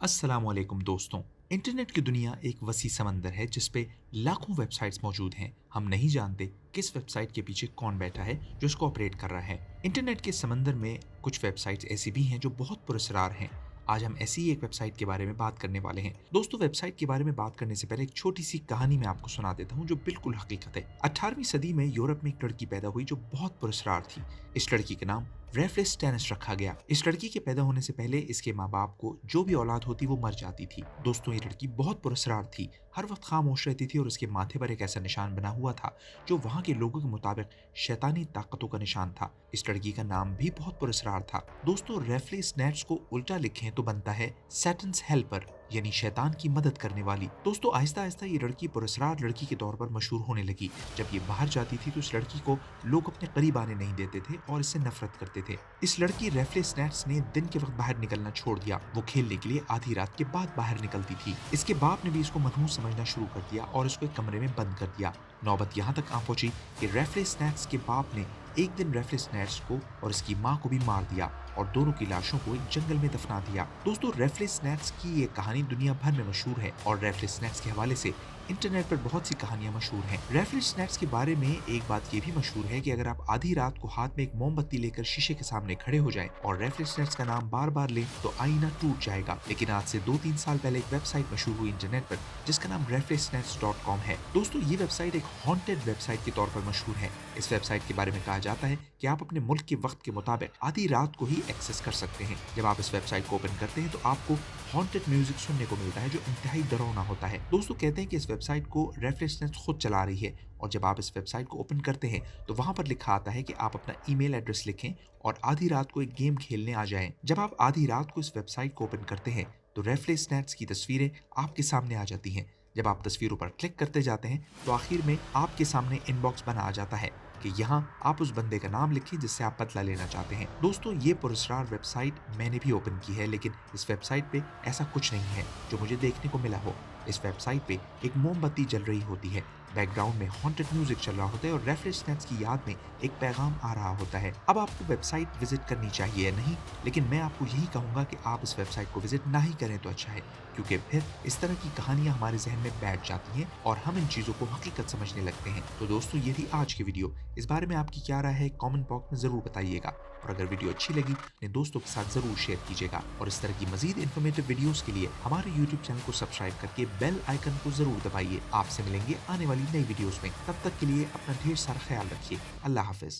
अस्सलाम वालेकुम दोस्तों। इंटरनेट की दुनिया एक वसी समंदर है जिस पे लाखों वेबसाइट्स मौजूद हैं। हम नहीं जानते किस वेबसाइट के पीछे कौन बैठा है जो इसको ऑपरेट कर रहा है। इंटरनेट के समंदर में कुछ वेबसाइट्स ऐसी भी हैं जो बहुत पुरस्कार हैं। आज हम ऐसी ही एक वेबसाइट के बारे में बात करने वाले हैं। दोस्तों, वेबसाइट के बारे में बात करने से पहले एक छोटी सी कहानी मैं आपको सुना देता हूँ जो बिल्कुल हकीकत है। 18वीं सदी में यूरोप में एक लड़की पैदा हुई जो बहुत पुरस्कार थी। इस लड़की का नाम रेफलेस टेनिस रखा गया। इस लड़की के पैदा होने से पहले इसके माँ बाप को जो भी औलाद होती वो मर जाती थी। दोस्तों, ये लड़की बहुत पुरस्कार थी, हर वक्त खामोश रहती थी और उसके माथे पर एक ऐसा निशान बना हुआ था जो वहाँ के लोगों के मुताबिक शैतानी ताकतों का निशान था। इस लड़की का नाम भी बहुत पुरस्कार था। दोस्तों, रेफलेस नेट्स को उल्टा लिखें तो बनता है सैटन्स हेल्पर, यानी शैतान की मदद करने वाली। दोस्तों, आहिस्ता आहिस्ता ये लड़की पुरस्कार लड़की के तौर पर मशहूर होने लगी। जब ये बाहर जाती थी तो इस लड़की को लोग अपने करीब आने नहीं देते थे और इससे नफरत करते थे। इस लड़की रेफलेस नेट्स ने दिन के वक्त बाहर निकलना छोड़ दिया। वो खेलने के लिए आधी रात के बाद बाहर निकलती थी। इसके बाप ने भी इसको मनहूस समझना शुरू कर दिया और इसको एक कमरे में बंद कर दिया। नौबत यहाँ तक आ पहुंची कि रेफलेस नेट्स के बाप ने एक दिन रेफलेस नेट्स को और इसकी माँ को भी मार दिया और दोनों की लाशों को एक जंगल में दफना दिया। दोस्तों, रेफलेस नेट्स की ये कहानी दुनिया भर में मशहूर है और रेफलेस नेट्स के हवाले से इंटरनेट पर बहुत सी कहानियां मशहूर हैं। रेफलेस नेट्स के बारे में एक बात ये भी मशहूर है कि अगर आप आधी रात को हाथ में एक मोमबत्ती लेकर शीशे के सामने खड़े हो जाएं और रेफलेस नेट्स का नाम बार बार लें तो आईना टूट जाएगा। लेकिन आज से 2-3 साल पहले एक वेबसाइट मशहूर हुई इंटरनेट पर जिसका नाम reflexnets.com है। दोस्तों, ये वेबसाइट एक हॉन्टेड वेबसाइट के तौर पर मशहूर है। इस वेबसाइट के बारे में कहा जाता है कि आप अपने मुल्क के वक्त के मुताबिक आधी रात को ही एक्सेस कर सकते हैं। जब आप इस वेबसाइट को ओपन करते हैं तो आपको हॉन्टेड म्यूजिक सुनने को मिलता है जो इंतहाई डरावना होता है। दोस्तों, कहते हैं कि इस वेबसाइट को रेफलेक्सनेस खुद चला रही है और जब आप इस वेबसाइट को ओपन करते हैं तो वहां पर लिखा आता है कि आप अपना ईमेल एड्रेस लिखें और आधी रात को एक गेम खेलने आ जाएं। जब आप आधी रात को इस वेबसाइट को ओपन करते हैं तो रेफलेक्सनेट्स की तस्वीरें आपके सामने आ जाती हैं। जब आप तस्वीरों पर क्लिक करते जाते हैं तो आखिर में आपके सामने इनबॉक्स बना आ जाता है कि यहाँ आप उस बंदे का नाम लिखें जिससे आप बदला लेना चाहते हैं। दोस्तों, ये पुरस्कार वेबसाइट मैंने भी ओपन की है, लेकिन इस वेबसाइट पे ऐसा कुछ नहीं है जो मुझे देखने को मिला हो। इस वेबसाइट पे एक मोमबत्ती जल रही होती है, बैकग्राउंड में हॉन्टेड म्यूजिक चल रहा होता है और रेफलेस नेट्स की याद में एक पैगाम आ रहा होता है। अब आपको वेबसाइट विजिट करनी चाहिए या नहीं, लेकिन मैं आपको यही कहूंगा कि आप इस वेबसाइट को विजिट ना ही करें तो अच्छा है, क्योंकि फिर इस तरह की कहानियां हमारे जहन में बैठ जाती हैं और हम इन चीजों को हकीकत समझने लगते हैं। तो दोस्तों, ये थी आज की वीडियो। इस बारे में आपकी क्या राय है कमेंट बॉक्स में जरूर बताइएगा और अगर वीडियो अच्छी लगी अपने दोस्तों के साथ जरूर शेयर कीजिएगा और इस तरह की मजीद इन्फॉर्मेटिव वीडियोस के लिए हमारे यूट्यूब चैनल को सब्सक्राइब करके बेल आइकन को जरूर दबाइए। आपसे मिलेंगे आने वाली नई वीडियोस में। तब तक के लिए अपना ढेर सारा ख्याल रखिए। अल्लाह हाफिज।